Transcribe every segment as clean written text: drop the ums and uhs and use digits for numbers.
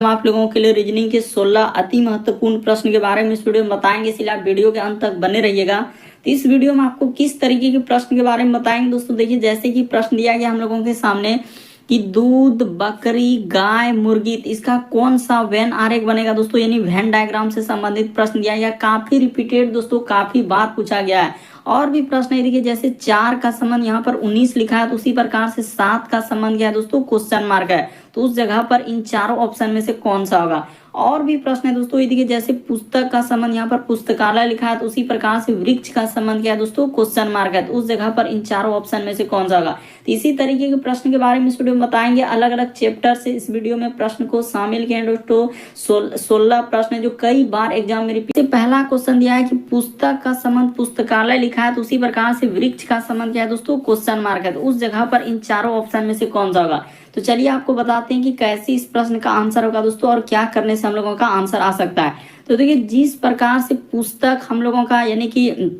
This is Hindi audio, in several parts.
हम आप लोगों के लिए रीजनिंग के 16 अति महत्वपूर्ण प्रश्न के बारे में इस वीडियो में बताएंगे, इसलिए आप वीडियो के अंत तक बने रहिएगा। तो इस वीडियो में आपको किस तरीके के प्रश्न के बारे में बताएंगे दोस्तों। देखिए, जैसे कि प्रश्न दिया गया हम लोगों के सामने कि दूध, बकरी, गाय, मुर्गी, तो इसका कौन सा वेन आरेख बनेगा दोस्तों, यानी वेन डायग्राम से संबंधित प्रश्न दिया गया। काफी रिपीटेड दोस्तों, काफी बार पूछा गया है। और भी प्रश्न है, देखिए जैसे 4 का संबंध यहाँ पर 19 लिखा है, तो उसी प्रकार से 7 का संबंध क्या है दोस्तों, क्वेश्चन मार्क है। तो उस जगह पर इन चारों ऑप्शन में से कौन सा होगा। और भी प्रश्न है दोस्तों, ये देखिए जैसे पुस्तक का संबंध यहाँ पर पुस्तकालय लिखा है, तो उसी प्रकार से वृक्ष का संबंध क्या है दोस्तों, क्वेश्चन मार्क है। तो उस जगह पर इन चारों ऑप्शन में से कौन सा होगा। तो इसी तरीके के प्रश्न के बारे में इस वीडियो में बताएंगे। अलग अलग चैप्टर से इस वीडियो में प्रश्न को शामिल किए दोस्तों। 16 प्रश्न है जो कई बार एग्जाम में रिपीट। पहला क्वेश्चन दिया है कि पुस्तक का संबंध पुस्तकालय लिखा है, तो उसी प्रकार से वृक्ष का संबंध क्या है दोस्तों, क्वेश्चन मार्क है। तो उस जगह पर इन चारों ऑप्शन में से कौन सा होगा। तो चलिए आपको बताते हैं कि कैसे इस प्रश्न का आंसर होगा दोस्तों, और क्या करने से हम लोगों का आंसर आ सकता है। तो देखिए, जिस प्रकार से पुस्तक हम लोगों का यानी कि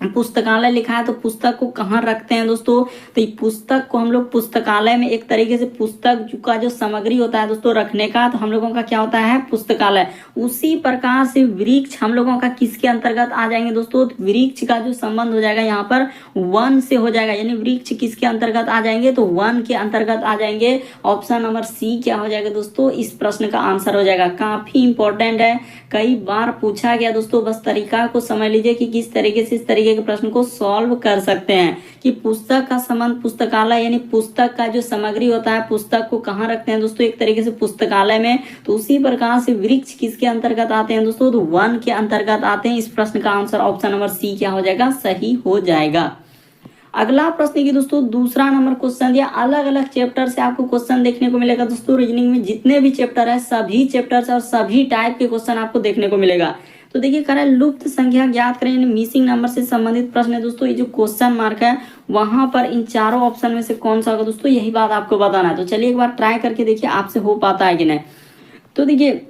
पुस्तकालय लिखा है, तो पुस्तक को कहाँ रखते हैं दोस्तों, तो पुस्तक को हम लोग पुस्तकालय में एक तरीके से पुस्तक का जो सामग्री होता है दोस्तों रखने का, तो हम लोगों का क्या होता है, पुस्तकालय। उसी प्रकार से वृक्ष हम लोगों का किसके अंतर्गत आ जाएंगे दोस्तों, तो वृक्ष का जो संबंध हो जाएगा यहाँ पर वन से हो जाएगा, यानी वृक्ष किसके अंतर्गत आ जाएंगे, तो वन के अंतर्गत आ जाएंगे। ऑप्शन नंबर सी क्या हो जाएगा दोस्तों, इस प्रश्न का आंसर हो जाएगा। काफी इंपॉर्टेंट है, कई बार पूछा गया दोस्तों। बस तरीका को समझ लीजिए कि किस तरीके से इस तरीके के प्रश्न को सॉल्व कर सकते हैं। कि पुस्तक का संबंध पुस्तकालय, यानी पुस्तक का जो सामग्री होता है, पुस्तक को कहाँ रखते हैं दोस्तों, एक तरीके से पुस्तकालय में। तो उसी प्रकार से वृक्ष किसके अंतर्गत आते हैं दोस्तों, तो वन के अंतर्गत आते हैं। इस प्रश्न का आंसर ऑप्शन नंबर सी क्या हो जाएगा, सही हो जाएगा। अगला प्रश्न की दोस्तों दूसरा नंबर क्वेश्चन दिया। अलग अलग चैप्टर से आपको क्वेश्चन देखने को मिलेगा दोस्तों। रीजनिंग में जितने भी चैप्टर है, सभी चैप्टर से और सभी टाइप के क्वेश्चन आपको देखने को मिलेगा। तो देखिए, करें लुप्त संख्या ज्ञात करें, यानी मिसिंग नंबर से संबंधित प्रश्न है दोस्तों। ये जो क्वेश्चन मार्क है वहां पर इन चारों ऑप्शन में से कौन सा होगा दोस्तों, यही बात आपको बताना है। तो चलिए एक बार ट्राई करके देखिए आपसे हो पाता है कि नहीं। तो देखिए,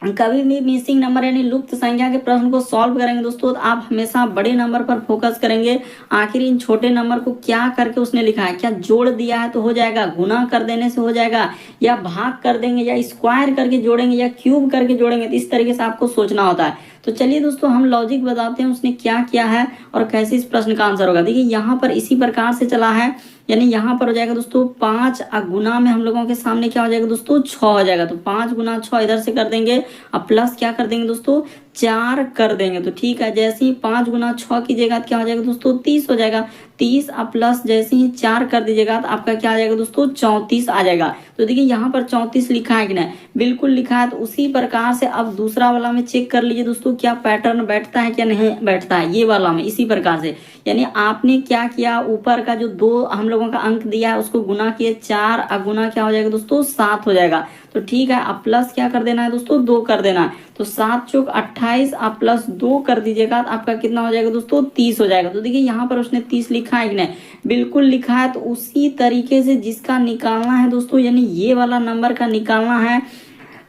कभी भी मिसिंग नंबर यानी लुप्त संख्या के प्रश्न को सॉल्व करेंगे दोस्तों, तो आप हमेशा बड़े नंबर पर फोकस करेंगे। आखिर इन छोटे नंबर को क्या करके उसने लिखा है, क्या जोड़ दिया है तो हो जाएगा, गुना कर देने से हो जाएगा, या भाग कर देंगे, या स्क्वायर करके जोड़ेंगे, या क्यूब करके जोड़ेंगे। तो इस तरीके से आपको सोचना होता है। तो चलिए दोस्तों, हम लॉजिक बताते हैं उसने क्या किया है और कैसे इस प्रश्न का आंसर होगा। देखिए, यहाँ पर इसी प्रकार से चला है, यानी यहाँ पर हो जाएगा दोस्तों 5 गुना में हम लोगों के सामने क्या हो जाएगा दोस्तों, 6 हो जाएगा। तो 5 गुना 6 इधर से कर देंगे, अब प्लस क्या कर देंगे दोस्तों, 4 कर देंगे। तो ठीक है, जैसे ही 5 गुना 6 कीजिएगा तो क्या हो जाएगा दोस्तों, 30 हो जाएगा। 30 अब प्लस जैसे ही 4 कर दीजिएगा तो आपका क्या आ जाएगा दोस्तों, 34 आ जाएगा। तो देखिए, यहाँ पर 34 लिखा है कि नहीं, बिल्कुल लिखा है। तो उसी प्रकार से अब दूसरा वाला में चेक कर लीजिए दोस्तों, क्या पैटर्न बैठता है क्या नहीं बैठता है, ये वाला में इसी प्रकार से। यानी आपने क्या किया, ऊपर का जो 2 हम लोगों का अंक दिया है उसको गुना किए, 4 गुना क्या हो जाएगा दोस्तों, 7 हो जाएगा। तो ठीक है, अब प्लस क्या कर देना है दोस्तों, 2 कर देना है। तो 7 चौक 28, आप प्लस 2 कर दीजिएगा तो आपका कितना हो जाएगा दोस्तों, 30 हो जाएगा। तो देखिए, यहाँ पर उसने 30 लिखा है कि नहीं, बिल्कुल लिखा है। तो उसी तरीके से जिसका निकालना है दोस्तों, यानी ये वाला नंबर का निकालना है,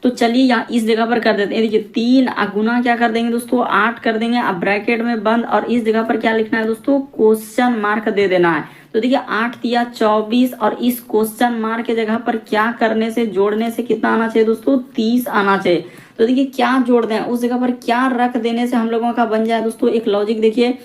तो चलिए यहाँ इस जगह पर कर देते हैं। देखिए, 3 गुना क्या कर देंगे दोस्तों, 8 कर देंगे। अब ब्रैकेट में बंद, और इस जगह पर क्या लिखना है दोस्तों, क्वेश्चन मार्क दे देना है। तो देखिए, 8 दिया 24, और इस क्वेश्चन मार्क के जगह पर क्या करने से, जोड़ने से कितना आना चाहिए दोस्तों, 30 आना चाहिए। तो देखिए, क्या जोड़ दें, उस जगह पर क्या रख देने से हम लोगों का बन जाए दोस्तों, एक लॉजिक देखिए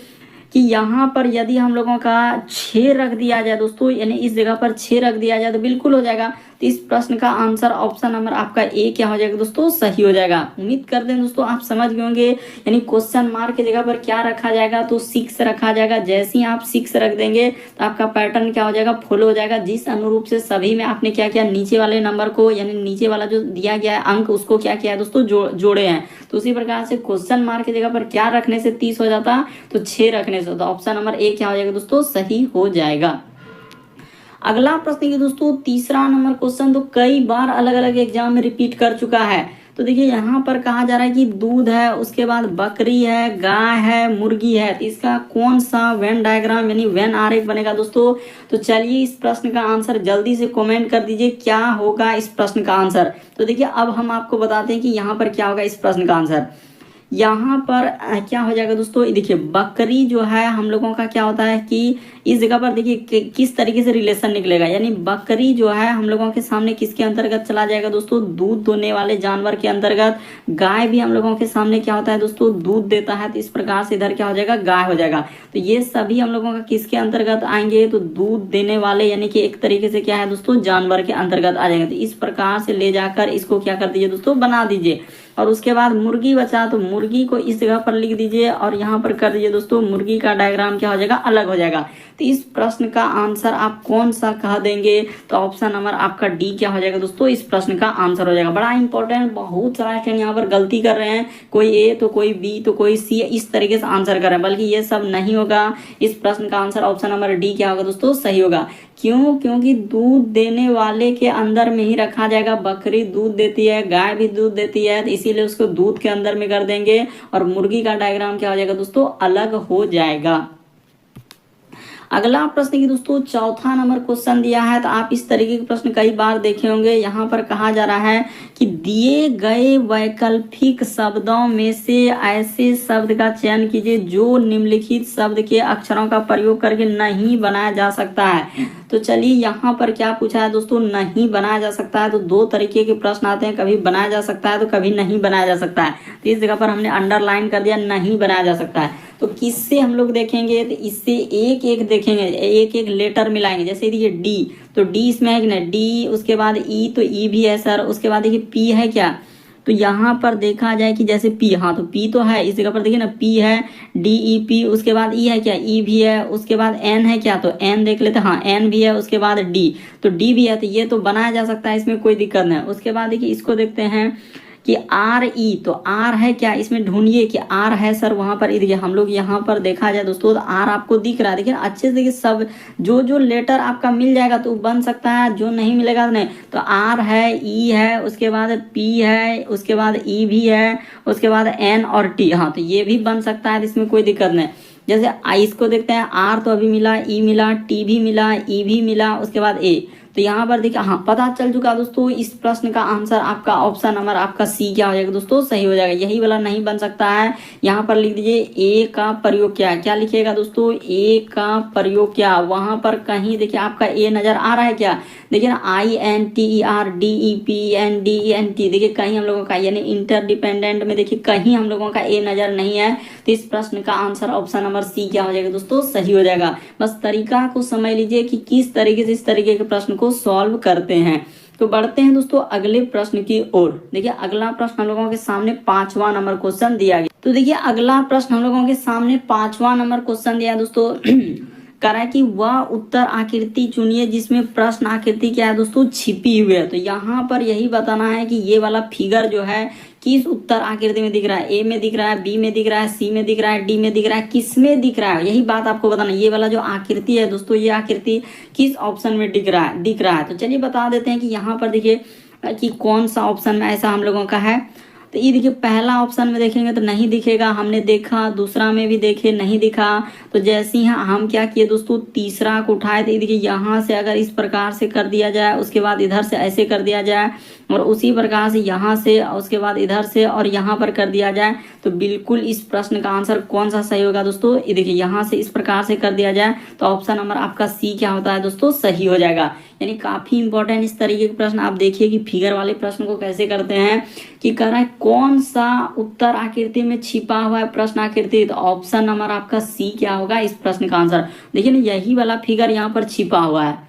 कि यहाँ पर यदि हम लोगों का 6 रख दिया जाए दोस्तों, यानी इस जगह पर 6 रख दिया जाए तो बिल्कुल हो जाएगा। तो इस प्रश्न का आंसर ऑप्शन नंबर आपका ए क्या हो जाएगा दोस्तों, सही हो जाएगा। उम्मीद करते हैं दोस्तों आप समझ गए होंगे। यानी क्वेश्चन मार्क की जगह पर क्या रखा जाएगा, तो 6 रखा जाएगा। जैसे ही आप 6 रख देंगे तो आपका पैटर्न क्या हो जाएगा, फॉलो हो जाएगा। जिस अनुरूप से सभी में आपने क्या किया, नीचे वाले नंबर को, यानी नीचे वाला जो दिया गया है अंक, उसको क्या किया है दोस्तों, जोड़े हैं। तो उसी प्रकार से क्वेश्चन मार्क की जगह पर क्या रखने से 30 हो जाता, तो 6 रखने से। तो ऑप्शन नंबर ए क्या हो जाएगा दोस्तों, सही हो जाएगा। अगला प्रश्न की दोस्तों तीसरा नंबर क्वेश्चन तो कई बार अलग अलग एग्जाम में रिपीट कर चुका है। तो देखिए, यहाँ पर कहा जा रहा है कि दूध है, उसके बाद बकरी है, गाय है, मुर्गी है। तो इसका कौन सा वेन डायग्राम यानी वेन आरेख बनेगा दोस्तों। तो चलिए इस प्रश्न का आंसर जल्दी से कमेंट कर दीजिए, क्या होगा इस प्रश्न का आंसर। तो देखिए, अब हम आपको बताते हैं कि यहाँ पर क्या होगा इस प्रश्न का आंसर। यहाँ पर क्या हो जाएगा दोस्तों, ये देखिए बकरी जो है हम लोगों का क्या होता है कि इस जगह पर देखिए किस तरीके से रिलेशन निकलेगा, यानी बकरी जो है हम लोगों के सामने किसके अंतर्गत चला जाएगा दोस्तों, दूध देने वाले जानवर के अंतर्गत। गाय भी हम लोगों के सामने क्या होता है दोस्तों, दूध देता है, तो इस प्रकार से इधर क्या हो जाएगा, गाय हो जाएगा। तो ये सभी हम लोगों का किसके अंतर्गत आएंगे, तो दूध देने वाले यानी कि एक तरीके से क्या है दोस्तों, जानवर के अंतर्गत आ जाएंगे। तो इस प्रकार से ले जाकर इसको क्या कर दीजिए दोस्तों, बना दीजिए। और उसके बाद मुर्गी बचा, तो मुर्गी को इस जगह पर लिख दीजिए और यहाँ पर कर दीजिए दोस्तों, मुर्गी का डायग्राम क्या हो जाएगा, अलग हो जाएगा। तो इस प्रश्न का आंसर आप कौन सा कह देंगे, तो ऑप्शन नंबर आपका डी क्या हो जाएगा दोस्तों, इस प्रश्न का आंसर हो जाएगा। बड़ा इंपॉर्टेंट, बहुत सारा स्टूडेंट यहाँ पर गलती कर रहे हैं, कोई ए तो कोई बी तो कोई सी, इस तरीके से आंसर कर रहे हैं, बल्कि ये सब नहीं होगा। इस प्रश्न का आंसर ऑप्शन नंबर डी क्या होगा दोस्तों, सही होगा। क्यों, क्योंकि दूध देने वाले के अंदर में ही रखा जाएगा। बकरी दूध देती है, गाय भी दूध देती है, तो इसीलिए उसको दूध के अंदर में कर देंगे और मुर्गी का डायग्राम क्या हो जाएगा दोस्तों, अलग हो जाएगा। अगला प्रश्न की दोस्तों चौथा नंबर क्वेश्चन दिया है, तो आप इस तरीके के प्रश्न कई बार देखे होंगे। यहाँ पर कहा जा रहा है कि दिए गए वैकल्पिक शब्दों में से ऐसे शब्द का चयन कीजिए जो निम्नलिखित शब्द के अक्षरों का प्रयोग करके नहीं बनाया जा सकता है। तो चलिए यहाँ पर क्या पूछा है दोस्तों, नहीं बनाया जा सकता है। तो दो तरीके के प्रश्न आते हैं, कभी बनाया जा सकता है तो कभी नहीं बनाया जा सकता है। तो इस जगह पर हमने अंडरलाइन कर दिया, नहीं बनाया जा सकता है। तो किससे हम लोग देखेंगे, तो इससे एक एक देखेंगे, एक एक लेटर मिलाएंगे। जैसे देखिए डी, तो डी इसमें है कि ना, डी, उसके बाद ई, तो ई भी है सर, उसके बाद देखिए पी है क्या, तो यहाँ पर देखा जाए कि जैसे पी, हाँ तो पी तो है, इस जगह पर देखिए ना पी है, डी ई पी, उसके बाद ई है क्या, ई भी है, उसके बाद एन है क्या, तो एन देख लेते हैं, हाँ एन भी है, उसके बाद डी, तो डी भी है, तो ये तो बनाया जा सकता है, इसमें कोई दिक्कत नहीं। उसके बाद देखिए इसको देखते हैं कि आर ई, तो आर है क्या, इसमें ढूंढिए कि आर है सर, वहां पर देखिए हम लोग यहाँ पर देखा जाए दोस्तों, तो आर आपको दिख रहा है, देखिए अच्छे से देखिए, सब जो जो लेटर आपका मिल जाएगा तो बन सकता है, जो नहीं मिलेगा तो नहीं। तो आर है, ई है, उसके बाद पी है, उसके बाद ई भी है, उसके बाद एन और टी, हाँ तो ये भी बन सकता है, इसमें कोई दिक्कत नहीं। जैसे आई इसको देखते हैं, आर तो अभी मिला, ई मिला, टी भी मिला, ई भी मिला, उसके बाद ए, तो यहाँ पर देखिए हाँ पता चल चुका दोस्तों, इस प्रश्न का आंसर आपका ऑप्शन नंबर आपका सी क्या हो जाएगा दोस्तों, सही हो जाएगा। यही वाला नहीं बन सकता है। यहाँ पर लिख दीजिए ए का प्रयोग क्या है, क्या लिखिएगा दोस्तों, ए का प्रयोग क्या, वहां पर कहीं देखिए आपका ए नजर आ रहा है क्या, देखिए ना I N T E R D E P E N D E N, T कहीं हम लोगों का यानी इंटरडिपेंडेंट में देखिए कहीं हम लोगों का ए नजर नहीं है। तो इस प्रश्न का आंसर ऑप्शन नंबर सी क्या हो जाएगा दोस्तों, सही हो जाएगा। बस तरीका को समझ लीजिए कि किस तरीके से इस तरीके के प्रश्न को सॉल्व करते हैं। तो बढ़ते हैं दोस्तों अगले प्रश्न की ओर। देखिए अगला प्रश्न हम लोगों के सामने 5वां नंबर क्वेश्चन दिया गया। तो देखिए अगला प्रश्न हम लोगों के सामने 5वां नंबर क्वेश्चन दिया दोस्तों, कह रहा है कि वह उत्तर आकृति चुनिए जिसमें प्रश्न आकृति क्या है दोस्तों, छिपी हुई है। तो यहाँ पर यही बताना है कि ये वाला फिगर जो है किस उत्तर आकृति में दिख रहा है, ए में दिख रहा है, बी में दिख रहा है, सी में दिख रहा है, डी में दिख रहा है, किस में दिख रहा है, यही बात आपको बताना। ये वाला जो आकृति है दोस्तों, ये आकृति किस ऑप्शन में दिख रहा है। तो चलिए बता देते हैं कि यहाँ पर देखिए कि कौन सा ऑप्शन में ऐसा हम लोगों का है। तो ये देखिए पहला ऑप्शन में देखेंगे तो नहीं दिखेगा, हमने देखा, दूसरा में भी देखे नहीं दिखा। तो जैसे ही हम क्या किए दोस्तों, तीसरा को उठाए, तो देखिए यहाँ से अगर इस प्रकार से कर दिया जाए, उसके बाद इधर से ऐसे कर दिया जाए, और उसी प्रकार से यहाँ से, उसके बाद इधर से और यहाँ पर कर दिया जाए, तो बिल्कुल इस प्रश्न का आंसर कौन सा सही होगा दोस्तों, ये देखिए यहाँ से इस प्रकार से कर दिया जाए तो ऑप्शन नंबर आपका सी क्या होता है दोस्तों, सही हो जाएगा। यानी काफी इंपॉर्टेंट इस तरीके के प्रश्न आप देखिए कि फिगर वाले प्रश्न को कैसे करते हैं, कि कह रहा है कौन सा उत्तर आकृति में छिपा हुआ है प्रश्न आकृति, तो ऑप्शन नंबर आपका सी क्या होगा इस प्रश्न का आंसर। देखिए ना यही वाला फिगर यहाँ पर छिपा हुआ है।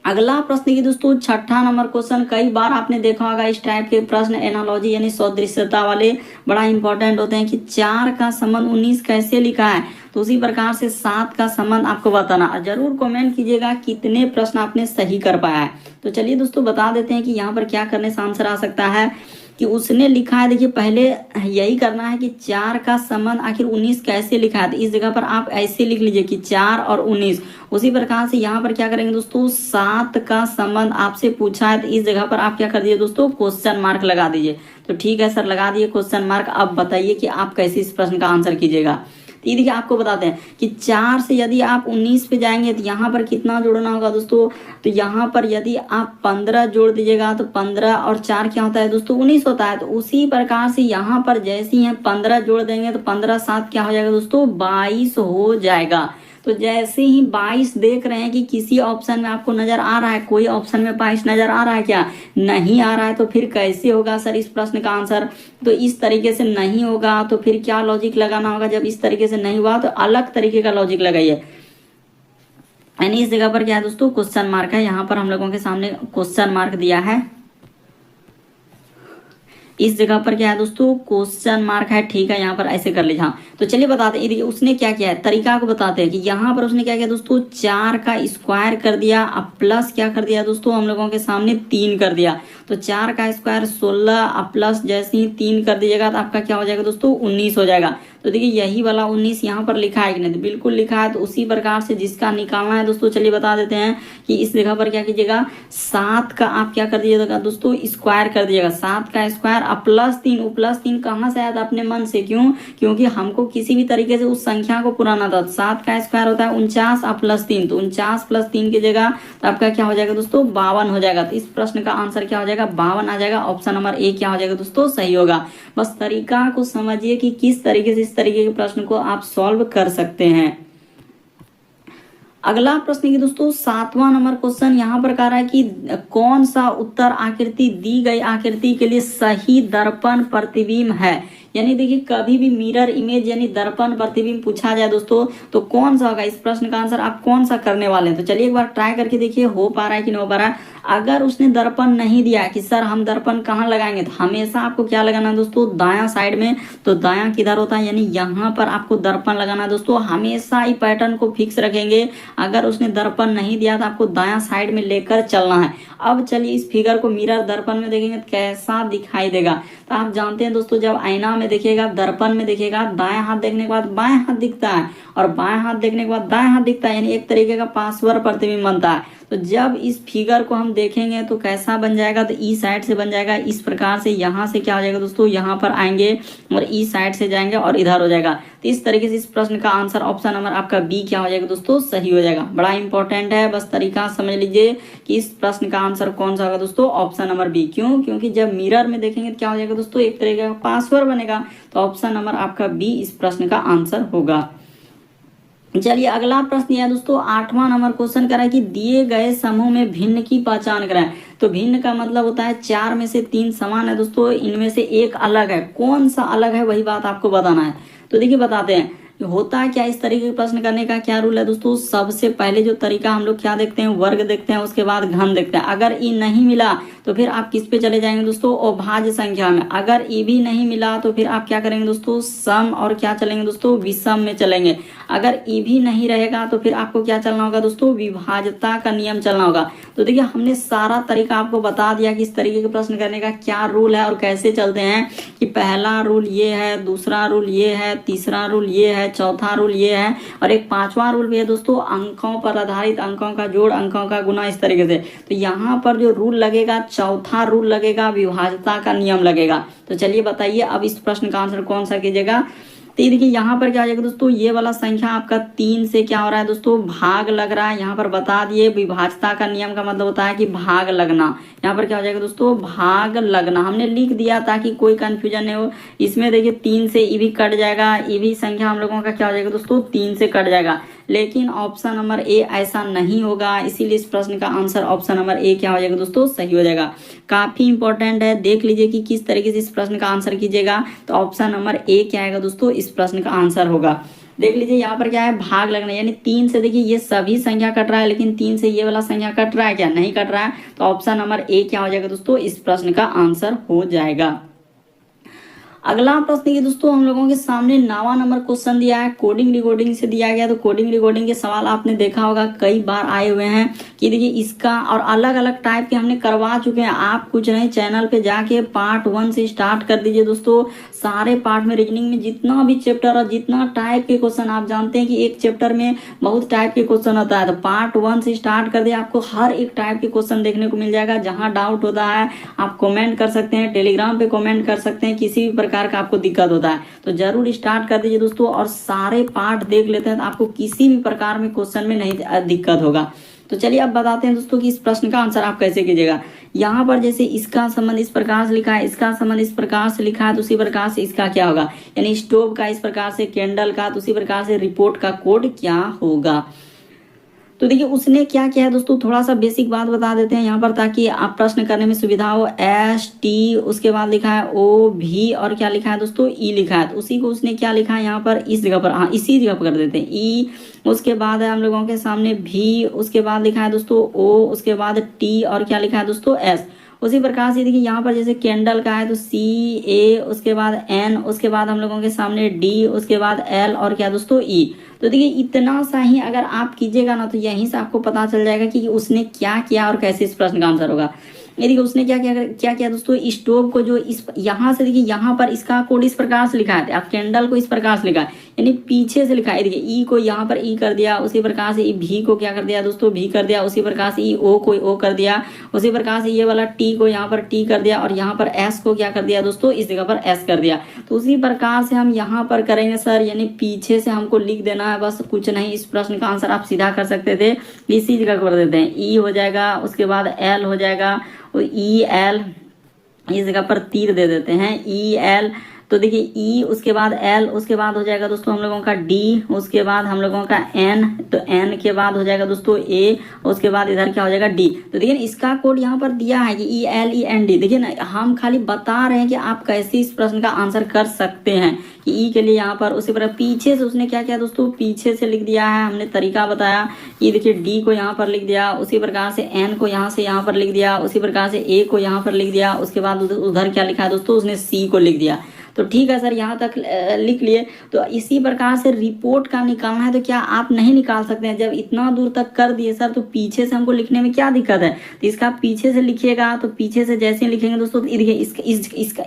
अगला प्रश्न की दोस्तों 6ठा नंबर क्वेश्चन, कई बार आपने देखा होगा इस टाइप के प्रश्न एनालॉजी यानी सदृश्यता वाले बड़ा इंपॉर्टेंट होते हैं, कि 4 का संबंध 19 कैसे लिखा है। तो उसी प्रकार से 7 का संबंध आपको बताना, और जरूर कमेंट कीजिएगा कितने प्रश्न आपने सही कर पाया है। तो चलिए दोस्तों बता देते हैं कि यहाँ पर क्या करने से आंसर आ सकता है, कि उसने लिखा है, देखिए पहले यही करना है कि 4 का संबंध आखिर 19 कैसे लिखा है। तो इस जगह पर आप ऐसे लिख लीजिए कि 4 और 19। उसी प्रकार से यहाँ पर क्या करेंगे दोस्तों, 7 का संबंध आपसे पूछा है, तो इस जगह पर आप क्या कर दीजिए दोस्तों, क्वेश्चन मार्क लगा दीजिए। तो ठीक है सर, लगा दिए क्वेश्चन मार्क। अब बताइए कि आप कैसे इस प्रश्न का आंसर कीजिएगा। तो ये देखिए आपको बताते हैं कि 4 से यदि आप 19 पे जाएंगे तो यहाँ पर कितना जोड़ना होगा दोस्तों, तो यहाँ पर यदि आप 15 जोड़ दीजिएगा तो 15 और 4 क्या होता है दोस्तों 19 होता है। तो उसी प्रकार से यहाँ पर जैसे ही 15 जोड़ देंगे तो 15 7 क्या हो जाएगा दोस्तों 22 हो जाएगा। तो जैसे ही 22 देख रहे हैं कि किसी ऑप्शन में आपको नजर आ रहा है, कोई ऑप्शन में 22 नजर आ रहा है क्या, नहीं आ रहा है, तो फिर कैसे होगा सर इस प्रश्न का आंसर। तो इस तरीके से नहीं होगा तो फिर क्या लॉजिक लगाना होगा, जब इस तरीके से नहीं हुआ तो अलग तरीके का लॉजिक लगाइए। यानी इस जगह पर क्या है दोस्तों क्वेश्चन मार्क है, यहाँ पर हम लोगों के सामने क्वेश्चन मार्क दिया है, इस जगह पर क्या है दोस्तों क्वेश्चन मार्क है, ठीक है, यहाँ पर ऐसे कर लीजिए। हाँ तो चलिए बताते हैं उसने क्या किया है, तरीका को बताते हैं कि यहाँ पर उसने क्या किया दोस्तों 4 का स्क्वायर कर दिया, अब प्लस क्या कर दिया दोस्तों हम लोगों के सामने 3 कर दिया। तो 4 का स्क्वायर 16, अब प्लस जैसे ही 3 कर दीजिएगा तो आपका क्या हो जाएगा दोस्तों 19 हो जाएगा। तो देखिए यही वाला 19 यहाँ पर लिखा है कि नहीं, तो बिल्कुल लिखा है। तो उसी प्रकार से जिसका निकालना है दोस्तों चलिए बता देते हैं कि इस जगह पर क्या कीजिएगा 7 का आप क्या कर दीजिएगा दोस्तों स्क्वायर कर दीजिएगा, 7 का स्क्वायर अब प्लस 3, वो प्लस 3 कहाँ से आया था अपने मन से, क्यों, क्योंकि हमको किसी भी तरीके से उस संख्या को पुराना था। 7 का स्क्वायर होता है 49 अब प्लस 3, तो 49 प्लस 3 की जगह तो आपका क्या हो जाएगा दोस्तों 52 हो जाएगा। तो इस प्रश्न का आंसर क्या हो जाएगा 52 आ जाएगा। ऑप्शन नंबर ए क्या हो जाएगा दोस्तों सही होगा। बस तरीका को समझिए कि किस तरीके से इस तरीके के प्रश्न को आप सॉल्व कर सकते हैं। अगला प्रश्न की दोस्तों 7वां नंबर क्वेश्चन यहाँ पर कह रहा है कि कौन सा उत्तर आकृति दी गई आकृति के लिए सही दर्पण प्रतिबिंब है। यानी देखिए कभी भी मिरर इमेज यानी दर्पण प्रतिबिंब पूछा जाए दोस्तों तो कौन सा होगा, इस प्रश्न का आंसर आप कौन सा करने वाले हैं। तो चलिए एक बार ट्राई करके देखिए हो पा रहा है कि नहीं हो पा रहा है। अगर उसने दर्पण नहीं दिया कि सर हम दर्पण कहाँ लगाएंगे, तो हमेशा आपको क्या लगाना है दोस्तों दायां साइड में। तो दायां किधर होता है, यानी यहाँ पर आपको दर्पण लगाना है दोस्तों। हमेशा ही पैटर्न को फिक्स रखेंगे। अगर उसने दर्पण नहीं दिया तो आपको दायां साइड में लेकर चलना है। अब चलिए इस फिगर को मिरर दर्पण में देखेंगे तो कैसा दिखाई देगा। तो आप जानते हैं दोस्तों जब आईना में देखिएगा, दर्पण में देखिएगा, दाएं हाथ देखने के बाद बाएं हाथ दिखता है और बाएं हाथ देखने के बाद दाएं हाथ दिखता है, यानी एक तरीके का पार्श्व प्रतिबिंब बनता है। तो जब इस फिगर को हम देखेंगे तो कैसा बन जाएगा, तो ई साइड से बन जाएगा। इस प्रकार से यहाँ से क्या हो जाएगा दोस्तों, यहाँ पर आएंगे और ई साइड से जाएंगे और इधर हो जाएगा। तो इस तरीके से इस प्रश्न का आंसर ऑप्शन नंबर आपका बी क्या हो जाएगा दोस्तों सही हो जाएगा। बड़ा इंपॉर्टेंट है, बस तरीका समझ लीजिए कि इस प्रश्न का आंसर कौन सा होगा दोस्तों, ऑप्शन नंबर बी। क्यों, क्योंकि जब मिरर में देखेंगे तो क्या हो जाएगा दोस्तों एक तरीके का पासवर्ड बनेगा। तो ऑप्शन नंबर आपका बी इस प्रश्न का आंसर होगा। चलिए अगला प्रश्न यह दोस्तों 8वां नंबर क्वेश्चन कर रहा है कि दिए गए समूह में भिन्न की पहचान कराएं। तो भिन्न का मतलब होता है 4 में से 3 समान है दोस्तों, इनमें से एक अलग है। कौन सा अलग है वही बात आपको बताना है। तो देखिए बताते हैं होता है क्या, इस तरीके के प्रश्न करने का क्या रूल है दोस्तों। सबसे पहले जो तरीका हम लोग क्या देखते हैं, वर्ग देखते हैं, उसके बाद घन देखते हैं। अगर ई नहीं मिला तो फिर आप किस पे चले जाएंगे दोस्तों, अभाज्य संख्या में। अगर ई भी नहीं मिला तो फिर आप क्या करेंगे दोस्तों, सम और क्या चलेंगे दोस्तों, विषम में चलेंगे। अगर ई भी नहीं रहेगा तो फिर आपको क्या चलना होगा दोस्तों, विभाज्यता का नियम चलना होगा। तो देखिए हमने सारा तरीका आपको बता दिया कि इस तरीके के प्रश्न करने का क्या रूल है और कैसे चलते हैं। कि पहला रूल ये है, दूसरा रूल ये है, तीसरा रूल ये है, चौथा रूल ये है और एक 5वां रूल भी है दोस्तों, अंकों पर आधारित, अंकों का जोड़, अंकों का गुना, इस तरीके से। तो यहाँ पर जो रूल लगेगा, चौथा रूल लगेगा, विभाज्यता का नियम लगेगा। तो चलिए बताइए अब इस प्रश्न का आंसर कौन सा कीजिएगा। तो देखिए यहाँ पर क्या आ जाएगा दोस्तों, ये वाला संख्या आपका 3 से क्या हो रहा है दोस्तों, भाग लग रहा है। यहाँ पर बता दिए विभाज्यता का नियम का मतलब होता है कि भाग लगना। यहाँ पर क्या हो जाएगा दोस्तों, भाग लगना हमने लिख दिया ताकि कोई कंफ्यूजन नहीं हो। इसमें देखिए 3 से ई भी कट जाएगा, ई भी संख्या हम लोगों का क्या हो जाएगा दोस्तों 3 से कट जाएगा। लेकिन ऑप्शन नंबर ए ऐसा नहीं होगा, इसीलिए इस प्रश्न का आंसर ऑप्शन नंबर ए क्या हो जाएगा दोस्तों सही हो जाएगा। काफी इंपॉर्टेंट है, देख लीजिए कि किस तरीके से इस प्रश्न का आंसर कीजिएगा। तो ऑप्शन नंबर ए क्या आएगा दोस्तों इस प्रश्न का आंसर होगा। देख लीजिए यहाँ पर क्या है, भाग लगना, यानी 3 से देखिए ये सभी संख्या कट रहा है, लेकिन 3 से ये वाला संख्या कट रहा है क्या, नहीं कट रहा है। तो ऑप्शन नंबर ए क्या हो जाएगा दोस्तों इस प्रश्न का आंसर हो जाएगा। अगला प्रश्न ये दोस्तों हम लोगों के सामने 9वां नंबर क्वेश्चन दिया है, कोडिंग रिकॉर्डिंग से दिया गया। तो कोडिंग रिकॉर्डिंग के सवाल आपने देखा होगा कई बार आए हुए हैं कि देखिए इसका और अलग अलग टाइप के हमने करवा चुके हैं। आप कुछ नहीं, चैनल पे जाके पार्ट 1 से स्टार्ट कर दीजिए दोस्तों। सारे पार्ट में रीजनिंग में जितना भी चैप्टर और जितना टाइप के क्वेश्चन, आप जानते हैं कि एक चैप्टर में बहुत टाइप के क्वेश्चन होता है। तो पार्ट 1 से स्टार्ट कर दिए, आपको हर एक टाइप के क्वेश्चन देखने को मिल जाएगा। जहाँ डाउट होता है आप कमेंट कर सकते हैं, टेलीग्राम पे कमेंट कर सकते हैं, किसी भी प्रकार प्रकार का आपको दिक्कत होता है तो जरूर स्टार्ट कर दीजिए दोस्तों, और सारे पार्ट देख लेते हैं तो आपको किसी भी प्रकार में क्वेश्चन में नहीं दिक्कत होगा। तो चलिए अब बताते हैं दोस्तों कि इस प्रश्न का आंसर आप कैसे कीजिएगा। यहाँ पर जैसे इसका संबंध इस प्रकार से लिखा है, इसका संबंध इस प्रकार से लिखा है, तो उसी प्रकार से इसका क्या होगा, यानी स्टोव का इस प्रकार से, कैंडल का, तो उसी प्रकार से रिपोर्ट का कोड क्या होगा। तो देखिए उसने क्या किया है दोस्तों, थोड़ा सा बेसिक बात बता देते हैं यहाँ पर ताकि आप प्रश्न करने में सुविधा हो। ST उसके बाद लिखा है OV और क्या लिखा है दोस्तों E लिखा है, तो उसी को उसने क्या लिखा है यहाँ पर इस जगह पर, हाँ इसी जगह पर कर देते हैं E, उसके बाद है हम लोगों के सामने V, उसके बाद लिखा है दोस्तों O, उसके बाद T और क्या लिखा है दोस्तों S। उसी प्रकार से देखिए यहाँ पर जैसे कैंडल का है तो CA, उसके बाद N, उसके बाद हम लोगों के सामने D, उसके बाद L और क्या दोस्तों E। तो देखिए इतना सा ही अगर आप कीजिएगा ना तो यहीं से आपको पता चल जाएगा कि उसने क्या किया और कैसे इस प्रश्न का आंसर होगा। ये देखिए उसने क्या किया दोस्तों, स्टोव को जो इस यहाँ से देखिए यहाँ पर इसका कोड इस प्रकार से लिखा है, आप कैंडल को इस प्रकार से लिखा है यानी पीछे से लिखा है। देखिए ई को यहाँ पर ई कर दिया, उसी प्रकार से भी को क्या कर दिया दोस्तों भी कर दिया, उसी प्रकार से ई ओ को ओ कर दिया, उसी प्रकार से ये वाला टी को यहाँ पर टी कर दिया और यहाँ पर एस को क्या कर दिया दोस्तों इस जगह पर एस कर दिया। तो उसी प्रकार से हम यहाँ पर करेंगे सर, यानी पीछे से हमको लिख देना है बस, कुछ नहीं। इस प्रश्न का आंसर आप सीधा कर सकते थे, इसी जगह कर देते हैं ई हो जाएगा, उसके बाद एल हो जाएगा, ई एल इस जगह पर तीर दे देते हैं ई एल। तो देखिए ई उसके बाद एल, उसके बाद हो जाएगा दोस्तों हम लोगों का डी, उसके बाद हम लोगों का एन, तो एन के बाद हो जाएगा दोस्तों ए, उसके बाद इधर क्या हो जाएगा डी। तो देखिए इसका कोड यहाँ पर दिया है कि E L E N D. देखिए ना हम खाली बता रहे हैं कि आप कैसे इस प्रश्न का आंसर कर सकते हैं कि ई के लिए यहाँ पर उसी प्रकार पीछे से उसने क्या किया दोस्तों पीछे से लिख दिया है, हमने तरीका बताया। ये देखिए डी को यहाँ पर लिख दिया, उसी प्रकार से एन को यहाँ से यहाँ पर लिख दिया, उसी प्रकार से ए को यहाँ पर लिख दिया, उसके बाद उधर क्या लिखा है दोस्तों उसने सी को लिख दिया। तो ठीक है सर यहाँ तक लिख लिए। तो इसी प्रकार से रिपोर्ट का निकालना है तो क्या आप नहीं निकाल सकते हैं, जब इतना दूर तक कर दिए सर तो पीछे से हमको लिखने में क्या दिक्कत है। तो इसका पीछे से लिखिएगा, तो पीछे से जैसे लिखेंगे दोस्तों तो देखिए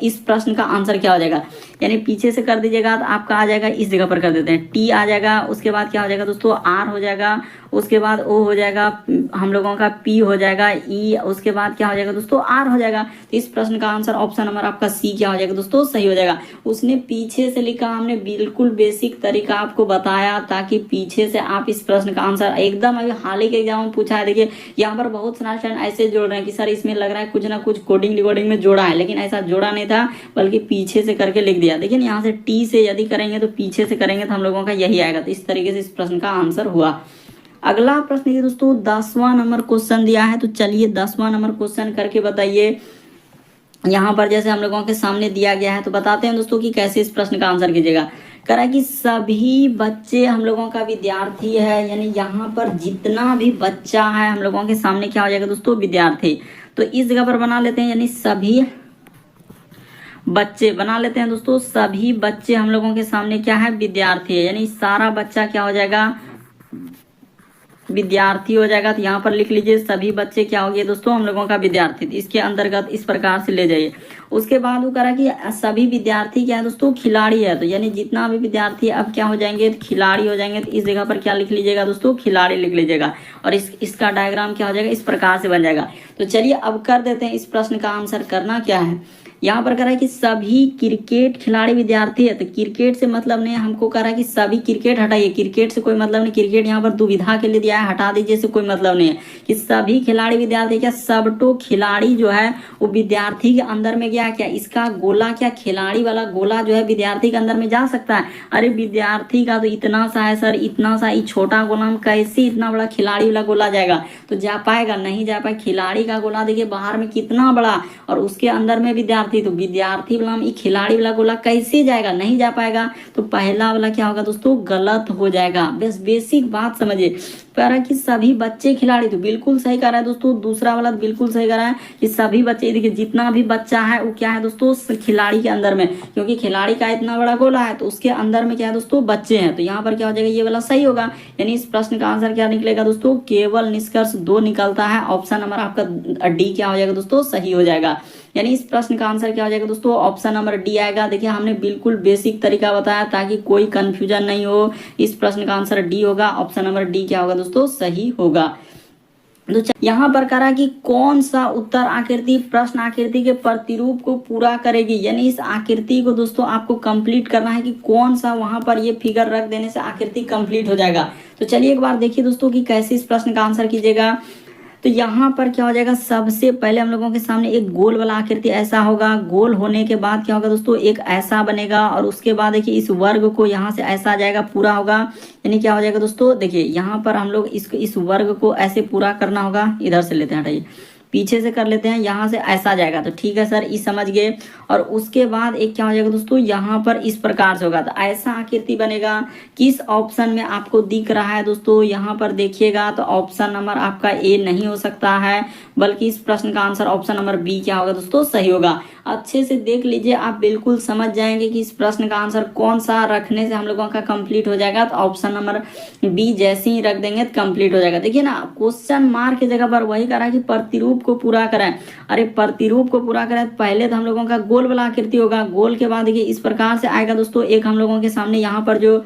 इस प्रश्न का आंसर क्या हो जाएगा, यानी पीछे से कर दीजिएगा तो आपका आ जाएगा इस जगह पर कर देते हैं टी आ जाएगा, उसके बाद क्या हो जाएगा दोस्तों आर हो जाएगा, उसके बाद ओ हो जाएगा, हम लोगों का पी हो जाएगा ई, उसके बाद क्या हो जाएगा दोस्तों आर हो जाएगा। तो इस प्रश्न का आंसर ऑप्शन नंबर आपका सी क्या हो जाएगा दोस्तों सही हो जाएगा। उसने पीछे से लिखा, हमने बिल्कुल बेसिक तरीका आपको बताया ताकि पीछे से आप इस प्रश्न का आंसर एकदम अभी हाल ही के एग्जाम में पूछा है। देखिए यहाँ पर बहुत सारे स्टूडेंट ऐसे जोड़ रहे हैं कि सर इसमें लग रहा है कुछ ना कुछ कोडिंग रिकॉर्डिंग में जोड़ा है, लेकिन ऐसा जोड़ा नहीं था बल्कि पीछे से करके लिख दिया। देखिए यहाँ से टी से यदि करेंगे तो पीछे से करेंगे तो हम लोगों का यही आएगा। तो इस तरीके से इस प्रश्न का आंसर हुआ। अगला प्रश्न ये दोस्तों 10वां नंबर क्वेश्चन दिया है, तो चलिए 10वां नंबर क्वेश्चन करके बताइए। यहाँ पर जैसे हम लोगों के सामने दिया गया है तो बताते हैं दोस्तों कि कैसे इस प्रश्न का आंसर कीजिएगा। करा कि सभी बच्चे हम लोगों का विद्यार्थी है, यानी यहाँ पर जितना भी बच्चा है हम लोगों के सामने क्या हो जाएगा दोस्तों विद्यार्थी। तो इस जगह पर बना लेते हैं, यानी सभी बच्चे बना लेते हैं दोस्तों, सभी बच्चे हम लोगों के सामने क्या है विद्यार्थी है, यानी सारा बच्चा क्या हो जाएगा विद्यार्थी हो जाएगा। तो यहाँ पर लिख लीजिए सभी बच्चे क्या हो गए दोस्तों हम लोगों का विद्यार्थी, इसके अंतर्गत इस प्रकार से ले जाइए। उसके बाद वो करा कि सभी विद्यार्थी क्या है दोस्तों खिलाड़ी है, तो यानी जितना भी विद्यार्थी अब क्या हो जाएंगे तो खिलाड़ी हो जाएंगे। तो इस जगह पर क्या लिख लीजिएगा दोस्तों खिलाड़ी लिख लीजिएगा, और इसका डायग्राम क्या हो जाएगा इस प्रकार से बन जाएगा। तो चलिए अब कर देते हैं इस प्रश्न का आंसर करना क्या है। यहाँ पर कह रहा है कि सभी क्रिकेट खिलाड़ी विद्यार्थी है, तो क्रिकेट से मतलब नहीं, हमको कह रहा है कि सभी क्रिकेट हटाइए, क्रिकेट से कोई मतलब नहीं, क्रिकेट यहाँ पर दुविधा के लिए दिया है, हटा दीजिए से कोई मतलब नहीं है कि सभी खिलाड़ी विद्यार्थी क्या सबटो खिलाड़ी जो है वो विद्यार्थी के अंदर में गया क्या, इसका गोला क्या खिलाड़ी वाला गोला जो है विद्यार्थी के अंदर में जा सकता है। अरे विद्यार्थी का तो इतना सा है सर, इतना सा छोटा गोला में कैसे इतना बड़ा खिलाड़ी वाला गोला जाएगा, तो जा पाएगा नहीं जा पाएगा। खिलाड़ी का गोला देखिए बाहर में कितना बड़ा और उसके अंदर में विद्यार्थी, तो विद्यार्थी वाला में खिलाड़ी वाला गोला कैसे जाएगा, नहीं जा पाएगा। तो पहला वाला क्या होगा दोस्तों गलत हो जाएगा। बस बेसिक बात समझिए, कह रहा है कि सभी बच्चे खिलाड़ी, तो बिल्कुल सही कर रहा है दोस्तों। दूसरा वाला तो बिल्कुल सही कर रहा है कि सभी बच्चे, देखिए जितना भी बच्चा है वो क्या है दोस्तों खिलाड़ी के अंदर में, क्योंकि खिलाड़ी का इतना बड़ा गोला है तो उसके अंदर में क्या है दोस्तों बच्चे हैं। तो यहाँ पर क्या हो जाएगा ये वाला सही होगा, यानी इस प्रश्न का आंसर क्या निकलेगा दोस्तों केवल निष्कर्ष 2 निकलता है। ऑप्शन नंबर आपका डी क्या हो जाएगा दोस्तों सही हो जाएगा, यानी इस प्रश्न का आंसर क्या हो जाएगा दोस्तों ऑप्शन नंबर डी आएगा। देखिए हमने बिल्कुल बेसिक तरीका बताया ताकि कोई कंफ्यूजन नहीं हो। इस प्रश्न का आंसर डी होगा, ऑप्शन नंबर डी क्या होगा दोस्तों सही होगा। तो यहाँ पर करा कि कौन सा उत्तर आकृति प्रश्न आकृति के प्रतिरूप को पूरा करेगी, यानी इस आकृति को दोस्तों आपको कंप्लीट करना है कि कौन सा वहां पर ये फिगर रख देने से आकृति कंप्लीट हो जाएगा। तो चलिए एक बार देखिए दोस्तों कि कैसे इस प्रश्न का आंसर कीजिएगा। तो यहाँ पर क्या हो जाएगा, सबसे पहले हम लोगों के सामने एक गोल वाला आकृति ऐसा होगा, गोल होने के बाद क्या होगा दोस्तों, एक ऐसा बनेगा, और उसके बाद देखिए इस वर्ग को यहाँ से ऐसा आ जाएगा, पूरा होगा, यानी क्या हो जाएगा दोस्तों, देखिए यहाँ पर हम लोग इस वर्ग को ऐसे पूरा करना होगा। इधर से लेते हैं, हटाइए, पीछे से कर लेते हैं, यहाँ से ऐसा जाएगा। तो ठीक है सर, इस समझ गए। और उसके बाद एक क्या हो जाएगा दोस्तों, यहाँ पर इस प्रकार से होगा। तो ऐसा आकृति बनेगा। किस ऑप्शन में आपको दिख रहा है दोस्तों, यहाँ पर देखिएगा तो ऑप्शन नंबर आपका ए नहीं हो सकता है, बल्कि इस प्रश्न का आंसर ऑप्शन नंबर बी क्या होगा दोस्तों, सही होगा। अच्छे से देख लीजिए, आप बिल्कुल समझ जाएंगे कि इस प्रश्न का आंसर कौन सा रखने से हम लोगों का कंप्लीट हो जाएगा। तो ऑप्शन नंबर बी जैसे ही रख देंगे तो कंप्लीट हो जाएगा। देखिए ना, क्वेश्चन मार्क की जगह पर वही करा कि प्रतिरूप को पूरा करें। अरे प्रतिरूप को पूरा करें, पहले तो हम लोगों का गोल वाला आकृति होगा, गोल के बाद देखिए इस प्रकार से आएगा दोस्तों। एक हम लोगों के सामने यहाँ पर जो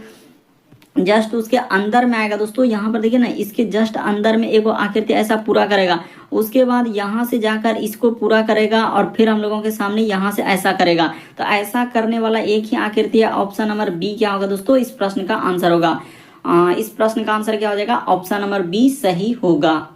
जस्ट उसके अंदर में आएगा दोस्तों, यहाँ पर देखिए ना, इसके जस्ट अंदर में एक आकृति ऐसा पूरा करेगा। उसके बाद यहाँ से जाकर इसको पूरा करेगा, और फिर हम लोगों के सामने यहाँ से ऐसा करेगा। तो ऐसा करने वाला एक ही आकृति है। ऑप्शन नंबर बी क्या होगा दोस्तों, इस प्रश्न का आंसर होगा। इस प्रश्न का आंसर क्या हो जाएगा, ऑप्शन नंबर बी सही होगा।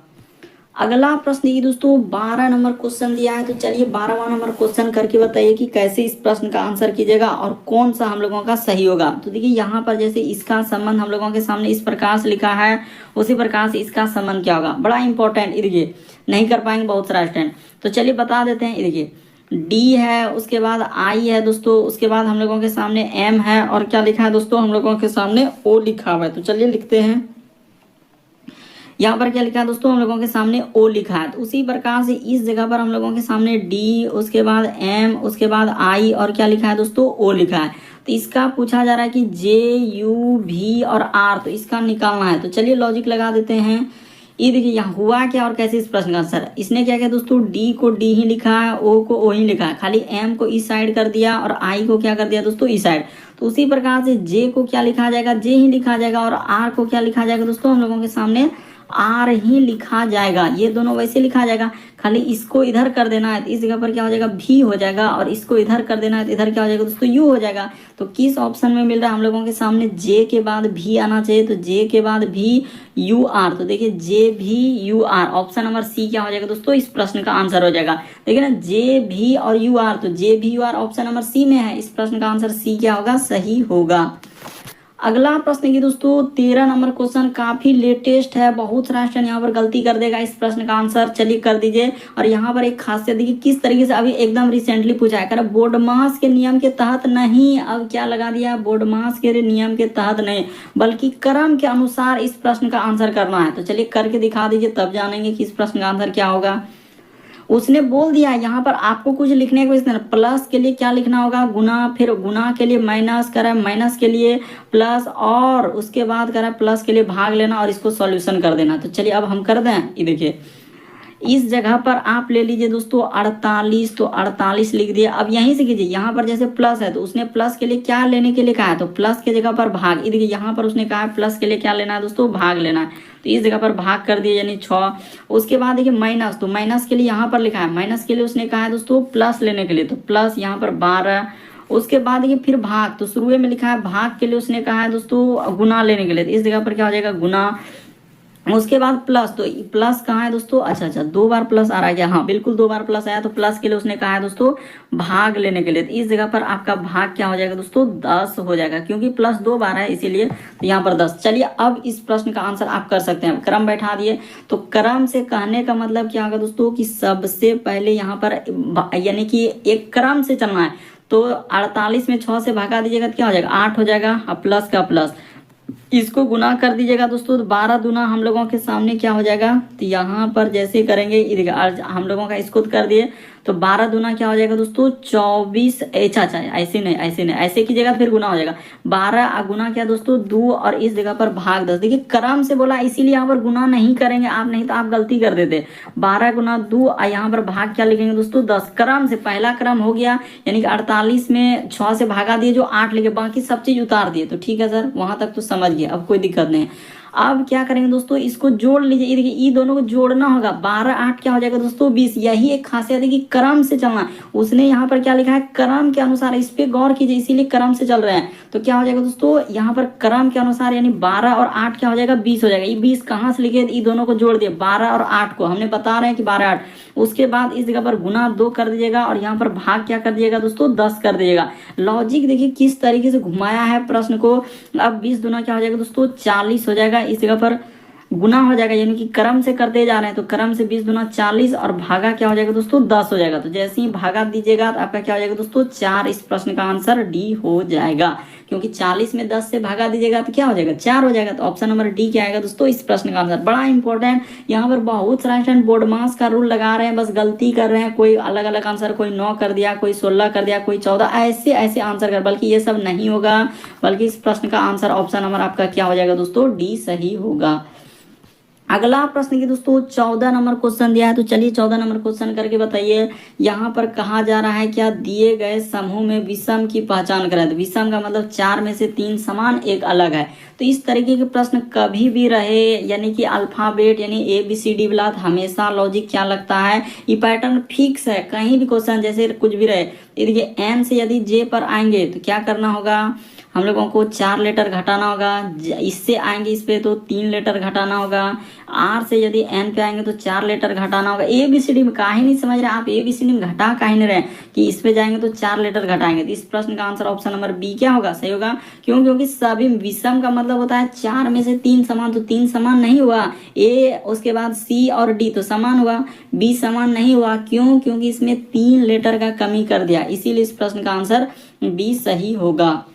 अगला प्रश्न देखिए दोस्तों, 12 नंबर क्वेश्चन दिया है। तो चलिए 12वां नंबर क्वेश्चन करके बताइए कि कैसे इस प्रश्न का आंसर कीजिएगा और कौन सा हम लोगों का सही होगा। तो देखिए यहाँ पर जैसे इसका संबंध हम लोगों के सामने इस प्रकार से लिखा है, उसी प्रकार से इसका संबंध क्या होगा, बड़ा इंपॉर्टेंट। देखिए नहीं कर पाएंगे बहुत सारा स्टूडेंट, तो चलिए बता देते हैं। देखिए डी है, उसके बाद आई है दोस्तों, उसके बाद हम लोगों के सामने एम है, और क्या लिखा है दोस्तों, हम लोगों के सामने ओ लिखा हुआ है। तो चलिए लिखते हैं, यहाँ पर क्या लिखा है दोस्तों, हम लोगों के सामने ओ लिखा है। तो उसी प्रकार से इस जगह पर हम लोगों के सामने डी, उसके बाद एम, उसके बाद आई, और क्या लिखा है दोस्तों, ओ लिखा है। तो इसका पूछा जा रहा है कि जे, यू, भी और आर, तो इसका निकालना है। तो चलिए लॉजिक लगा देते हैं। ये देखिए यहाँ हुआ क्या और कैसे इस प्रश्न का आंसर। इसने क्या किया दोस्तों, डी को डी ही लिखा है, ओ को ओ ही लिखा है, खाली एम को इस साइड कर दिया, और आई को क्या कर दिया दोस्तों, इस साइड। तो उसी प्रकार से जे को क्या लिखा जाएगा, जे ही लिखा जाएगा, और आर को क्या लिखा जाएगा दोस्तों, हम लोगों के सामने आर ही लिखा जाएगा। ये दोनों वैसे लिखा जाएगा, खाली इसको इधर कर देना है तो इस जगह पर क्या हो जाएगा, भी हो जाएगा, और इसको इधर कर देना है तो इधर क्या हो जाएगा दोस्तों, यू हो जाएगा। तो किस ऑप्शन में मिल रहा है हम लोगों के सामने, जे के बाद भी आना चाहिए, तो जे के बाद भी यू आर। तो देखिए जे भी U R, option number C क्या हो जाएगा दोस्तों, इस प्रश्न का आंसर हो जाएगा। देखिए ना, जे भी और यू आर, तो जे भी U R option number C में है। इस प्रश्न का आंसर सी क्या होगा, सही होगा। अगला प्रश्न की दोस्तों 13 नंबर क्वेश्चन काफी लेटेस्ट है, बहुत सारा स्टूडेंट यहाँ पर गलती कर देगा इस प्रश्न का आंसर। चलिए कर दीजिए। और यहाँ पर एक खासियत देखिए किस तरीके से अभी एकदम रिसेंटली पूछा है, बोर्डमास के नियम के तहत नहीं, अब क्या लगा दिया, बोर्डमास के नियम के तहत नहीं, बल्कि क्रम के अनुसार इस प्रश्न का आंसर करना है। तो चलिए करके दिखा दीजिए, तब जानेंगे कि इस प्रश्न का आंसर क्या होगा। उसने बोल दिया यहाँ पर आपको कुछ लिखने को, प्लस के लिए क्या लिखना होगा, गुना, फिर गुना के लिए माइनस करा, माइनस के लिए प्लस, और उसके बाद करा प्लस के लिए भाग लेना, और इसको सॉल्यूशन कर देना। तो चलिए अब हम कर दें। ये देखिए इस जगह पर आप ले लीजिए दोस्तों 48, तो 48 लिख दिया। अब यहीं से कीजिए, यहाँ पर जैसे प्लस है तो उसने प्लस के लिए क्या लेने के लिए कहा है, तो प्लस के जगह पर भाग। ये देखिए यहाँ पर उसने कहा है प्लस के लिए क्या लेना है दोस्तों, भाग लेना है, तो इस जगह पर भाग कर दिए, यानी 6। उसके बाद देखिए माइनस, तो माइनस के लिए यहाँ पर लिखा है, माइनस के लिए उसने कहा है दोस्तों प्लस लेने के लिए, तो प्लस यहाँ पर 12। उसके बाद देखिए फिर भाग, तो शुरू में लिखा है भाग के लिए उसने कहा है दोस्तों गुना लेने के लिए, तो इस जगह पर क्या हो जाएगा, गुना। उसके बाद प्लस, तो प्लस कहाँ है दोस्तों, अच्छा 2 बार प्लस आ रहा है, हाँ बिल्कुल 2 बार प्लस आया, तो प्लस के लिए उसने कहा है दोस्तों भाग लेने के लिए, तो इस जगह पर आपका भाग क्या हो जाएगा दोस्तों, 10 हो जाएगा, क्योंकि प्लस 2 बार है इसीलिए, तो यहाँ पर 10। चलिए अब इस प्रश्न का आंसर आप कर सकते हैं। क्रम बैठा दिए, तो क्रम से कहने का मतलब क्या होगा दोस्तों, कि सबसे पहले यहाँ पर यानी कि एक क्रम से चलना है। तो 48 में 6 से भागा दीजिएगा तो क्या हो जाएगा, 8 हो जाएगा, अब प्लस का प्लस, इसको गुना कर दीजिएगा दोस्तों, तो 12 दुना हम लोगों के सामने क्या हो जाएगा, तो यहाँ पर जैसे करेंगे हम लोगों का इसको कर दिए, तो 12 दुना क्या हो जाएगा दोस्तों, 24। अच्छा ऐसे नहीं, ऐसे कीजिएगा फिर गुना हो जाएगा। 12 गुना क्या दोस्तों, 2, और इस जगह पर भाग 10। देखिए क्रम से बोला इसीलिए यहाँ पर गुना नहीं करेंगे आप, नहीं तो आप गलती कर देते। 12 गुना 2, यहाँ पर भाग क्या लिखेंगे दोस्तों, 10। क्रम से पहला क्रम हो गया, यानी कि 48 में 6 से भागा दिए जो 8 लिखे, बाकी सब चीज उतार दिए। तो ठीक है सर, वहां तक तो समझ गए, अब कोई दिक्कत नहीं। अब क्या करेंगे दोस्तों, इसको जोड़ लीजिए। ये देखिए, ये दोनों को जोड़ना होगा। 12 8 क्या हो जाएगा दोस्तों 20। यही एक खासियत है कि क्रम से चलना। उसने यहाँ पर क्या लिखा है, क्रम के अनुसार। इस पे गौर कीजिए, इसीलिए क्रम से चल रहे हैं। तो क्या हो जाएगा दोस्तों, यहाँ पर क्रम के अनुसार यानी 12 और 8 क्या हो जाएगा 20 हो जाएगा। ये 20 कहाँ से लिखे, ये दोनों को जोड़ दिए, 12 और 8 को हमने बता रहे हैं कि 12 8। उसके बाद इस जगह पर गुना 2 कर दीजिएगा और यहाँ पर भाग क्या कर दीजिएगा दोस्तों 10 कर दीजिएगा। लॉजिक देखिए किस तरीके से घुमाया है प्रश्न को। अब 20 दूना क्या हो जाएगा दोस्तों 40 हो जाएगा। इस जगह पर गुना हो जाएगा, यानी कि क्रम से करते जा रहे हैं तो क्रम से 20 दूना 40 और भागा क्या हो जाएगा दोस्तों 10 हो जाएगा। तो जैसे ही भागा दीजिएगा तो आपका क्या हो जाएगा दोस्तों 4। इस प्रश्न का आंसर डी हो जाएगा, क्योंकि 40 में 10 से भागा दीजिएगा तो क्या हो जाएगा 4 हो जाएगा। तो ऑप्शन नंबर डी क्या आएगा दोस्तों इस प्रश्न का आंसर। बड़ा इंपॉर्टेंट, यहाँ पर बहुत सारा स्टूडेंट बोर्ड मास का रूल लगा रहे हैं, बस गलती कर रहे हैं। कोई अलग अलग आंसर, कोई 9 कर दिया, कोई 16 कर दिया, कोई 14, ऐसे ऐसे आंसर कर, बल्कि ये सब नहीं होगा। बल्कि इस प्रश्न का आंसर ऑप्शन नंबर आपका क्या हो जाएगा दोस्तों डी सही होगा। अगला प्रश्न की दोस्तों 14 नंबर क्वेश्चन दिया है, तो चलिए 14 नंबर क्वेश्चन करके बताइए। यहाँ पर कहा जा रहा है क्या दिए गए समूह में विषम की पहचान करें। तो विषम का मतलब 4 में से 3 समान एक अलग है। तो इस तरीके के प्रश्न कभी भी रहे, यानी कि अल्फाबेट यानी ABCD वाला, हमेशा लॉजिक क्या लगता है, ये पैटर्न फिक्स है। कहीं भी क्वेश्चन जैसे कुछ भी रहे, ये देखिए N से यदि J पर आएंगे तो क्या करना होगा, हम लोगों को 4 लेटर घटाना होगा। इससे आएंगे इस पे तो 3 लेटर घटाना होगा। R से यदि N पे आएंगे तो 4 लेटर घटाना होगा। ABCD में काहे नहीं समझ रहे आप, ABCD में घटा काहे नहीं रहे कि इस पे जाएंगे तो 4 लेटर घटाएंगे। तो इस प्रश्न का आंसर ऑप्शन नंबर बी क्या होगा, सही होगा। क्यों, क्योंकि सभी विषम का मतलब होता है 4 में से 3 समान, तो 3 समान नहीं हुआ। A उसके बाद C और D तो समान हुआ, B समान नहीं हुआ। क्यों, क्योंकि इसमें 3 लेटर का कमी कर दिया, इसीलिए इस प्रश्न का आंसर बी सही होगा।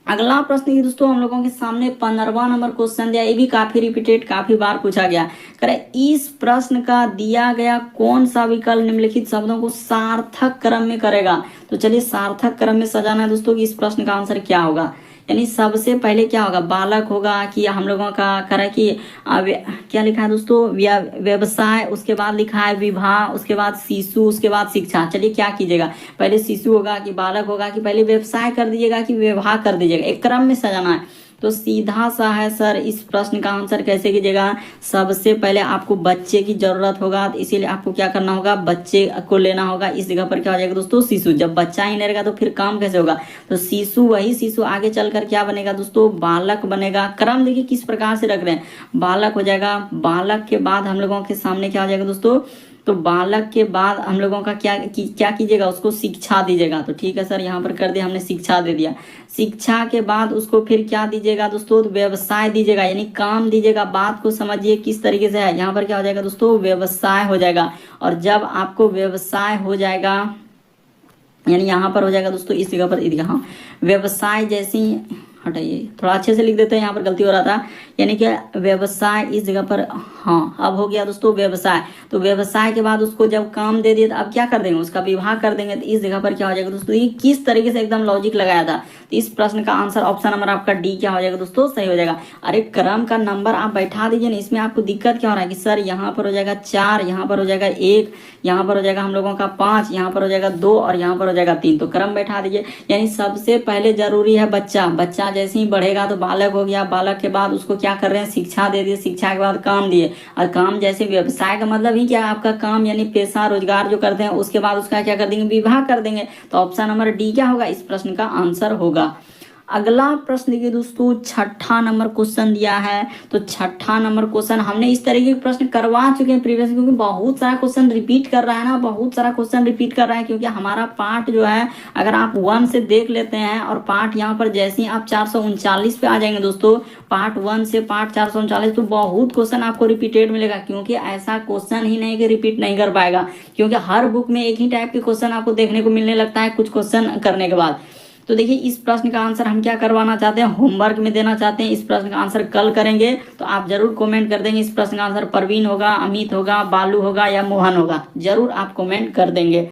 अगला प्रश्न की दोस्तों हम लोगों के सामने 15वां नंबर क्वेश्चन दिया। ये भी काफी रिपीटेड, काफी बार पूछा गया। करें, इस प्रश्न का दिया गया कौन सा विकल्प निम्नलिखित शब्दों को सार्थक क्रम में करेगा। तो चलिए सार्थक क्रम में सजाना है दोस्तों कि इस प्रश्न का आंसर क्या होगा। यानी सबसे पहले क्या होगा, बालक होगा कि हम लोगों का करें कि क्या लिखा है दोस्तों व्यवसाय, उसके बाद लिखा है विवाह, उसके बाद शिशु, उसके बाद शिक्षा। चलिए क्या कीजिएगा, पहले शिशु होगा कि बालक होगा कि पहले व्यवसाय कर दीजिएगा कि विवाह कर दीजिएगा, एक क्रम में सजाना है। तो सीधा सा है सर, इस प्रश्न का आंसर कैसे कीजिएगा, सबसे पहले आपको बच्चे की जरूरत होगा, तो इसीलिए आपको क्या करना होगा, बच्चे को लेना होगा। इस जगह पर क्या हो जाएगा दोस्तों शिशु। जब बच्चा ही नहीं रहेगा तो फिर काम कैसे होगा, तो शिशु, वही शिशु आगे चलकर क्या बनेगा दोस्तों बालक बनेगा। क्रम देखिए किस प्रकार से रख रहे हैं, बालक हो जाएगा, बालक के बाद हम लोगों के सामने क्या हो जाएगा दोस्तों, तो बालक के बाद हम लोगों का क्या कीजिएगा, उसको शिक्षा दीजिएगा। तो ठीक है सर, यहाँ पर कर दिया हमने, शिक्षा दे दिया। शिक्षा के बाद उसको फिर क्या दीजिएगा दोस्तों, तो व्यवसाय दीजिएगा, यानी काम दीजिएगा। बात को समझिए किस तरीके से है, यहाँ पर क्या हो जाएगा दोस्तों व्यवसाय हो जाएगा। और जब आपको व्यवसाय हो जाएगा, यानी यहाँ पर हो जाएगा दोस्तों इस जगह पर, यहाँ व्यवसाय जैसे ही, हटाइए थोड़ा अच्छे से लिख देते हैं, यहाँ पर गलती हो रहा था। यानी कि व्यवसाय इस जगह पर, हाँ अब हो गया दोस्तों व्यवसाय। तो व्यवसाय के बाद उसको जब काम दे दिए तो अब क्या कर देंगे, उसका विवाह कर देंगे। तो इस जगह पर क्या हो जाएगा दोस्तों, ये किस तरीके से एकदम लॉजिक लगाया था। तो इस प्रश्न का आंसर ऑप्शन नंबर आपका डी क्या हो जाएगा दोस्तों सही हो जाएगा। अरे क्रम का नंबर आप बैठा दीजिए ना, इसमें आपको दिक्कत क्या हो रहा है कि सर यहाँ पर हो जाएगा 4, यहाँ पर हो जाएगा 1, यहाँ पर हो जाएगा हम लोगों का 5, यहाँ पर हो जाएगा 2 और यहाँ पर हो जाएगा 3। तो क्रम बैठा दीजिए। यानी सबसे पहले जरूरी है बच्चा, बच्चा जैसे ही बढ़ेगा तो बालक हो गया, बालक के बाद उसको क्या कर रहे हैं शिक्षा दे दिए, शिक्षा के बाद काम दिए, और काम जैसे व्यवसाय का मतलब ही क्या, आपका काम यानी पेशा रोजगार जो करते हैं, उसके बाद उसका क्या कर देंगे विवाह कर देंगे। तो ऑप्शन नंबर डी क्या होगा इस प्रश्न का आंसर होगा। अगला प्रश्न देखिए दोस्तों 6ठा नंबर क्वेश्चन दिया है। तो 6ठा नंबर क्वेश्चन हमने इस तरीके के प्रश्न करवा चुके हैं प्रीवियस, क्योंकि बहुत सारा क्वेश्चन रिपीट कर रहा है ना, बहुत सारा क्वेश्चन रिपीट कर रहा है। क्योंकि हमारा पार्ट जो है अगर आप 1 से देख लेते हैं, और पार्ट यहाँ पर जैसे ही आप 439 पे आ जाएंगे दोस्तों, पार्ट 1 से पार्ट 439, तो बहुत क्वेश्चन आपको रिपीटेड मिलेगा। क्योंकि ऐसा क्वेश्चन ही नहीं कि रिपीट नहीं कर पाएगा, क्योंकि हर बुक में एक ही टाइप के क्वेश्चन आपको देखने को मिलने लगता है कुछ क्वेश्चन करने के बाद। तो देखिए इस प्रश्न का आंसर हम क्या करवाना चाहते हैं, होमवर्क में देना चाहते हैं। इस प्रश्न का आंसर कल करेंगे, तो आप जरूर कमेंट कर देंगे इस प्रश्न का आंसर परवीन होगा, अमित होगा, बालू होगा या मोहन होगा, जरूर आप कमेंट कर देंगे।